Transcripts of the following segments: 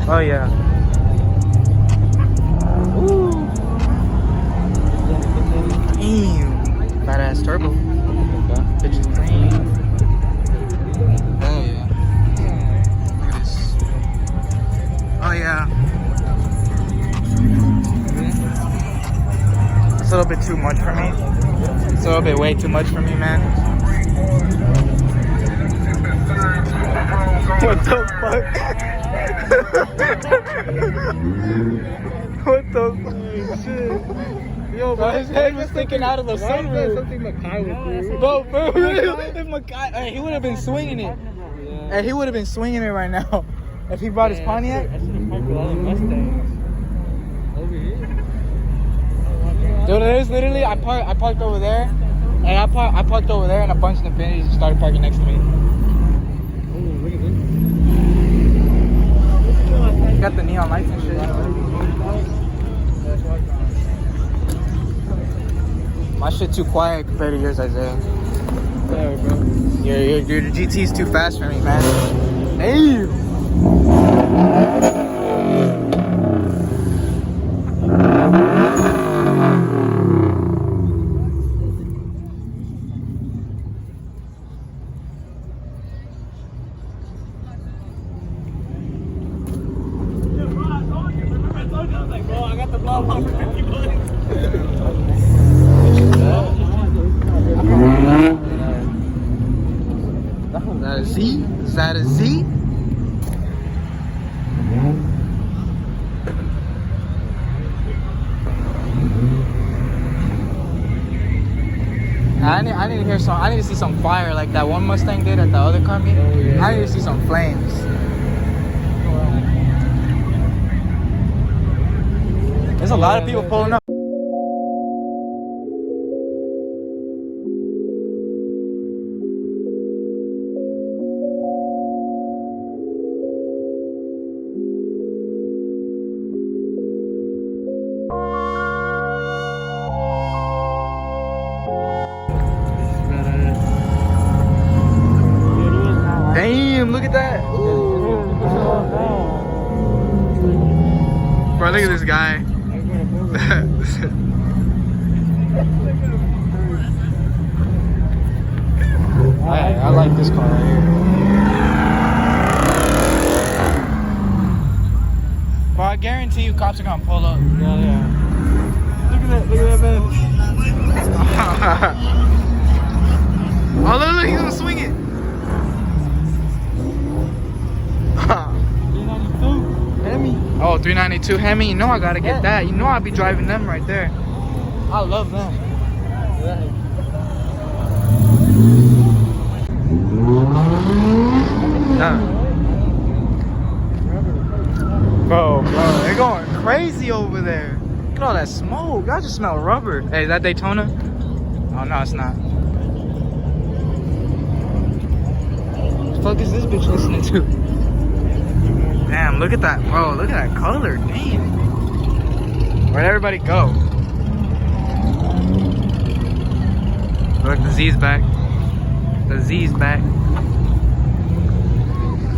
Oh yeah. Ooh. Damn. Badass turbo. Bitch is clean. Oh yeah. Look at this. Oh yeah. It's a little bit too much for me. It's a little bit way too much for me, man. What the fuck? What the fuck? Shit. Yo, bro, his head was sticking out of the sunroof. Something Makai would do. Bro, if Makai, he would have been swinging it. Yeah. Hey, he would have been swinging it right now. If he brought his Pontiac. I should have parked with all the Mustangs. Over here. Dude, there's literally, I parked over there. And I parked over there and a bunch of Infinities started parking next to me. Oh, look at this. Got the neon lights and shit. My shit too quiet compared to yours, Isaiah. Whatever, bro. Your GT's too fast for me, man. Hey. Is that a Z? Is that a Z? I need to hear some. I need to see some fire like that one Mustang did at the other car meet. Oh, yeah. I need to see some flames. There's a lot of people pulling up. Damn, look at that. Ooh. Bro, look at this guy. I like this car right here. But I guarantee you cops are gonna pull up. Yeah. Look at that man. Oh, look, he's gonna swing it. 392 Hemi. Oh, 392 Hemi. You know I gotta get that. You know I'll be driving them right there. I love them. Bro, they're going crazy over there. Look at all that smoke. I just smell rubber. Hey, is that Daytona? Oh, no, it's not. What the fuck is this bitch listening to? Damn, look at that, bro. Look at that color. Damn. Where'd everybody go? Look, the Z's back. The Z's back.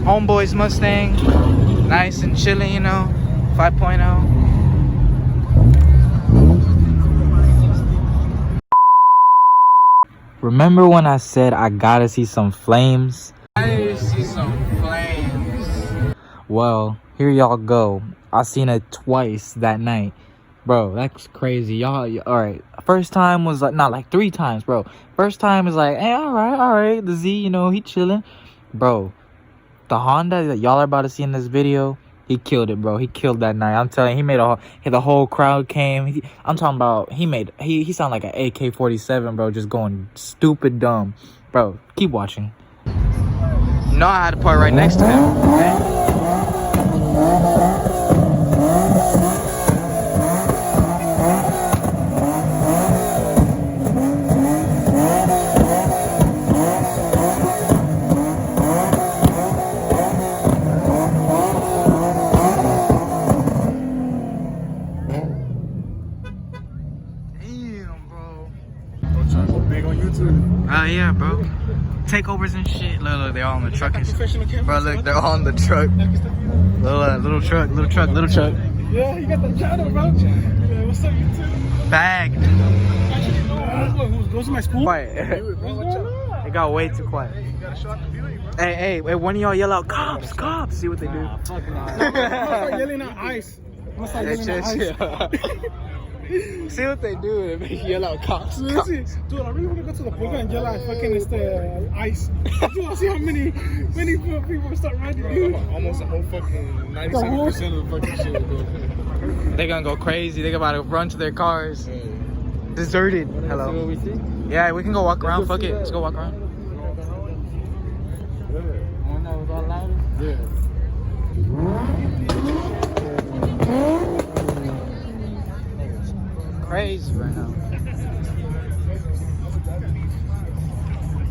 Homeboy's Mustang. Nice and chilling, you know. 5.0. Remember when I said I gotta see some flames? I need to see some flames. Well, here y'all go. I seen it twice that night. Bro, that's crazy. Y'all, alright. First time was like, not like 3 times, bro. First time is like, hey, alright. The Z, you know, he chilling. Bro, the Honda that y'all are about to see in this video, he killed it, bro. He killed that night. I'm telling you, he made the whole crowd came. I'm talking about, he sounded like an AK-47, bro, just going stupid dumb. Bro, keep watching. No, I had to park right next to him. Okay? Oh yeah, bro. Takeovers and shit. Look, they're all on the truck and shit. Bro, look, they're all on the truck. Little truck. Yeah, you got the channel, bro. Yeah, what's up, YouTube? Bagged. Who goes to my school? Quiet. It got way too quiet. Hey, one of y'all yell out, cops, cops. See what they do. I'm gonna start yelling at ice. See what they do. They make you yell out, cops. Dude, I really want to go to the book and yell at fucking ice. Dude, I see how many people start riding, dude. Almost a whole fucking 97% of the fucking shit, bro. They're gonna go crazy. They're about to run to their cars. Deserted. Hello. See what we see? Yeah, we can go walk around. Fuck it. Let's go walk around. Yeah. Crazy right now.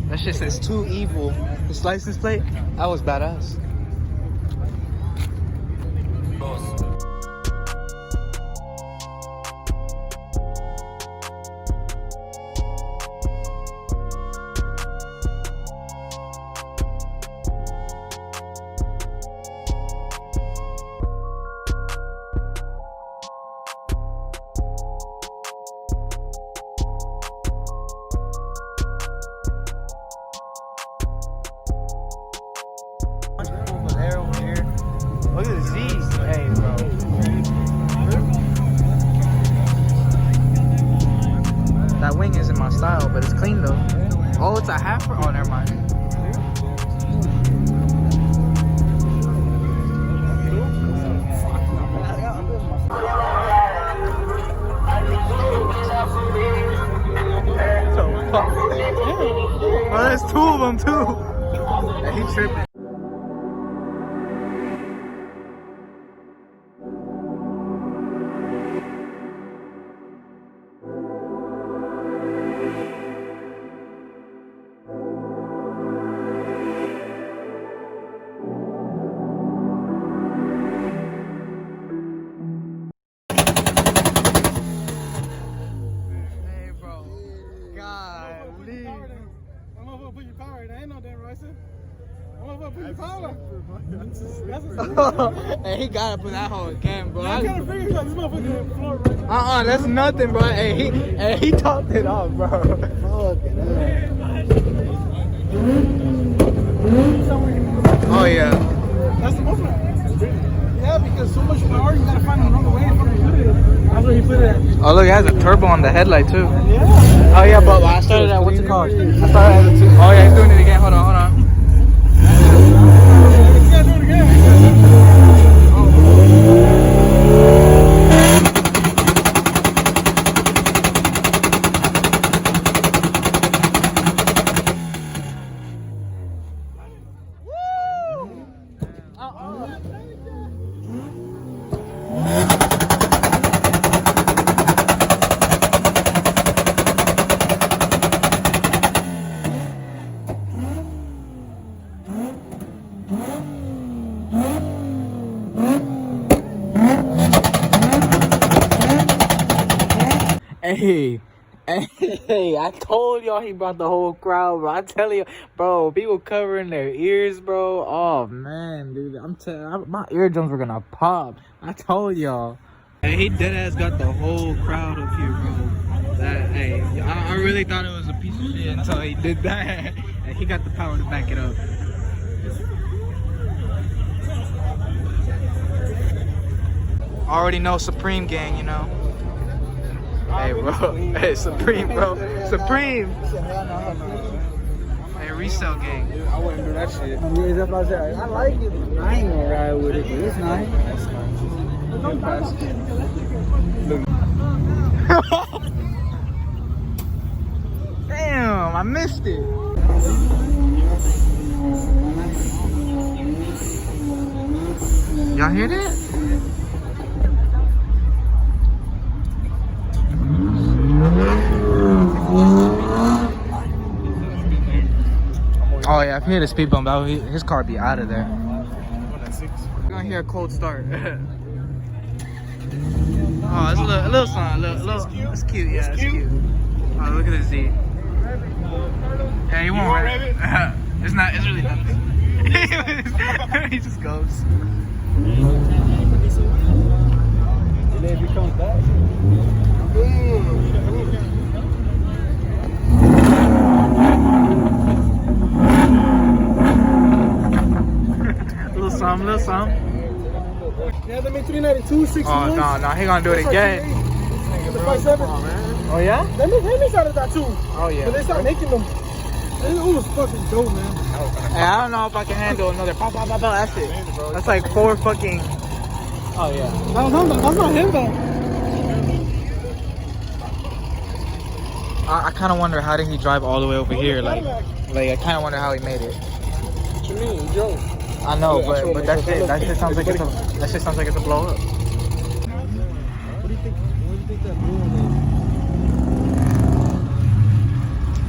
That shit says too evil. This license plate, that was badass. Look at the Z's. Hey, bro. That wing isn't my style, but it's clean though. Oh, it's a half. Oh, never mind. Oh, there's two of them too. Yeah, he tripping. Hey, he gotta put that whole again, bro. That's nothing, bro. Hey, he topped it off, bro. Oh yeah. That's the movement. Yeah, because so much power, you gotta find another way to put it. That's where you put it at. Oh look, it has a turbo on the headlight too. Yeah. Oh yeah, but I started at what's it called? I started at the two. Oh yeah, he's doing it again. Hold on. You gotta do it again. Hey, I told y'all he brought the whole crowd, bro. I tell you, bro, people covering their ears, bro. Oh, man, dude. I'm telling my eardrums were gonna pop. I told y'all. Hey, he deadass got the whole crowd up here, bro. Hey, I really thought it was a piece of shit until he did that. And he got the power to back it up. Already know Supreme gang, you know. Hey, bro. Hey, Supreme, bro. Supreme. Hey, resale gang. I wouldn't do that shit. I like it. I ain't gonna ride with it, but it's nice. Damn, I missed it. Y'all hear that? Oh yeah, if he hit a speed bump, his car be out of there. We're gonna hear a cold start. Oh, it's a little song, it's cute, yeah, it's cute. Oh, look at the Z. Yeah, he won't rev it. It's really nothing. He just goes. And then if he comes back. Little something. Yeah, they made 392, 61. Oh, no, he gonna do it again. The 57. Oh, yeah? They made Henry's out of that too. Oh, yeah. But they started making them. It was fucking dope, man. Hey, I don't know if I can handle another pop. That shit. That's like 4 fucking. Oh, yeah. That's not him though. I kind of wonder how did he drive all the way over here? Like I kind of wonder how he made it. What you mean, Joe? I know, but that shit sounds like it's a blow up. What do you think that blue is?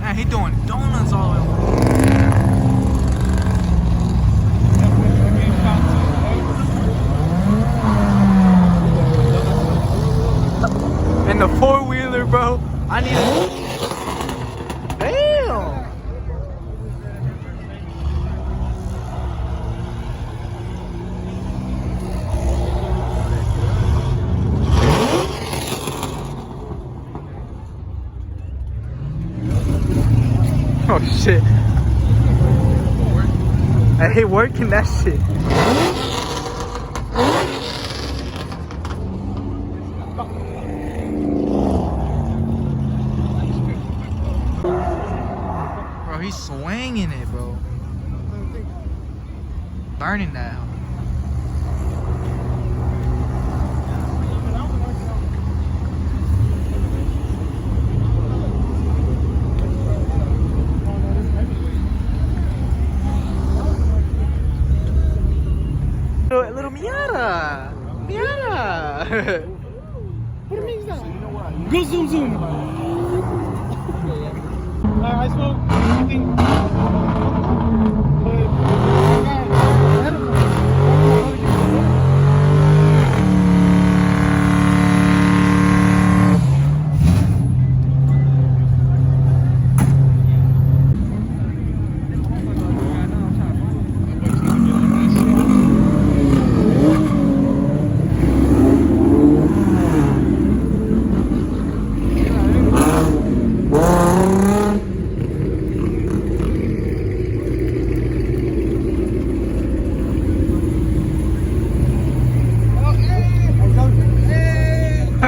Man, he doing donuts all the way over. And the 4-wheeler, bro. I need a... Damn. Oh shit. I hate working that shit. Bro, he's swinging it, bro. Burning that. Little Miata. What do you mean that? Go zoom. I spoke. I think.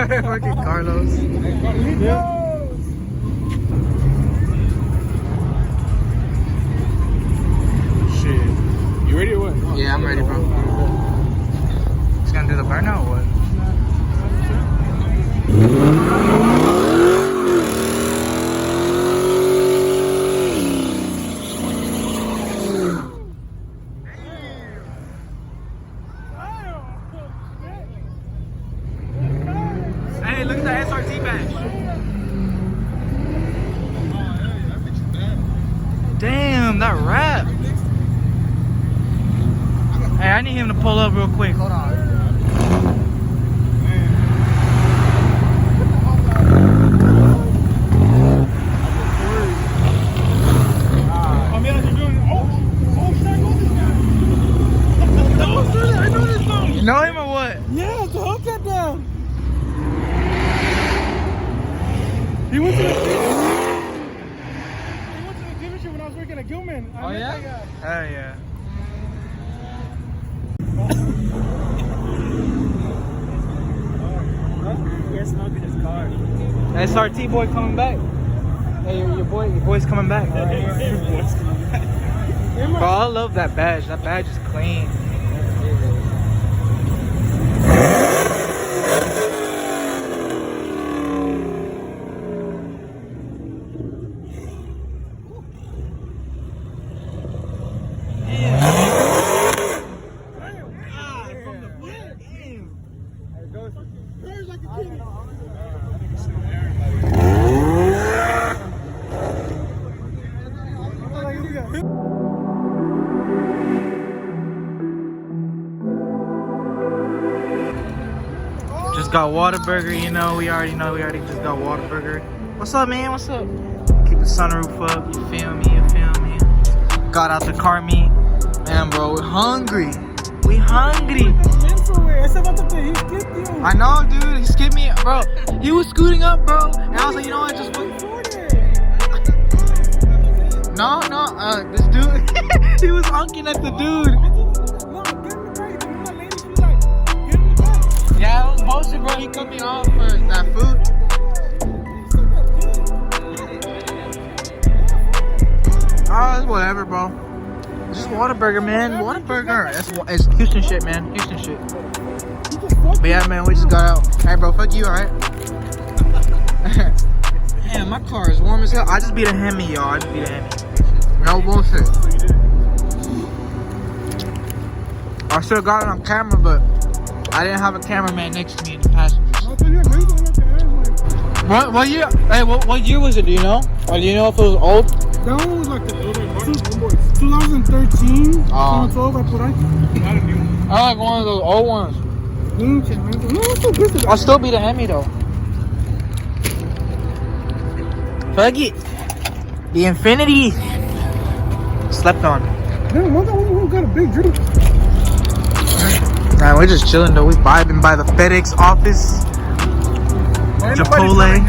Fucking Carlos. Shit. You ready or what? Yeah, I'm ready, bro. He's gonna do the burnout or what? Hey, look at that SRT badge. Damn, that rap. Hey, I need him to pull up real quick. Hold on. You know him or what? Yeah, the hook kept down. He went to the dealership when I was working at Gilman. Oh yeah? Hell yeah. You're smoking his car. SRT boy coming back. Hey, your boy's coming back. Bro, I love that badge. That badge is clean. Just got Whataburger, you know. We already just got Whataburger. What's up, man? What's up? Keep the sunroof up, you feel me? Got out the car meet. Man, bro, we're hungry. We hungry. I know, dude. He skipped me, bro. He was scooting up, bro. And I was like, you know what? Just wait. No, this dude. He was honking at the dude. Yeah, it was bullshit, bro. He cut me off for that food. Oh, it's whatever, bro. Just Whataburger, man. Whataburger. It's Houston shit, man. Houston shit. But yeah, man, we just got out. Hey, bro, fuck you, alright? Man, my car is warm as hell. I just beat a Hemi, y'all. I just beat a Hemi. No bullshit. I should have got it on camera, but I didn't have a cameraman next to me in the passengers. What year? Hey, what year was it? Do you know? Or do you know if it was old? That one was like the 2013, 2012, I put on. I like one of those old ones. I'll still be the Hemi though. Fuck it. The Infinity. Slept on. Damn, one time got a big drink. Man, we're just chilling though. We vibing by the FedEx office. Chipotle.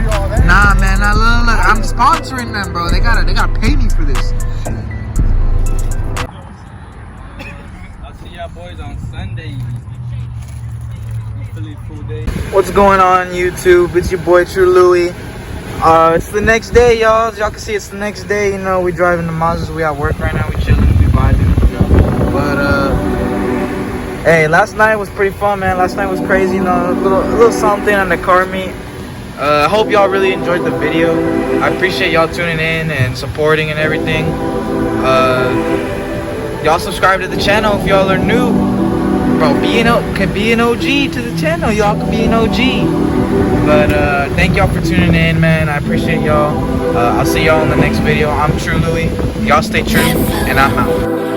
Nah, man. Nah, look. I'm sponsoring them, bro. They gotta pay me for this. I'll see y'all boys on Sunday. Full day. What's going on, YouTube? It's your boy truelui. It's the next day, y'all. As y'all can see, it's the next day. You know, we driving the Mazdas. We at work right now. We chilling. We vibing. But hey, last night was pretty fun, man. Last night was crazy. You know, a little something on the car meet. I hope y'all really enjoyed the video. I appreciate y'all tuning in and supporting and everything. Y'all subscribe to the channel if y'all are new. Bro, can be an OG to the channel. Y'all can be an OG. But thank y'all for tuning in, man. I appreciate y'all. I'll see y'all in the next video. I'm truelui. Y'all stay true, and I'm out.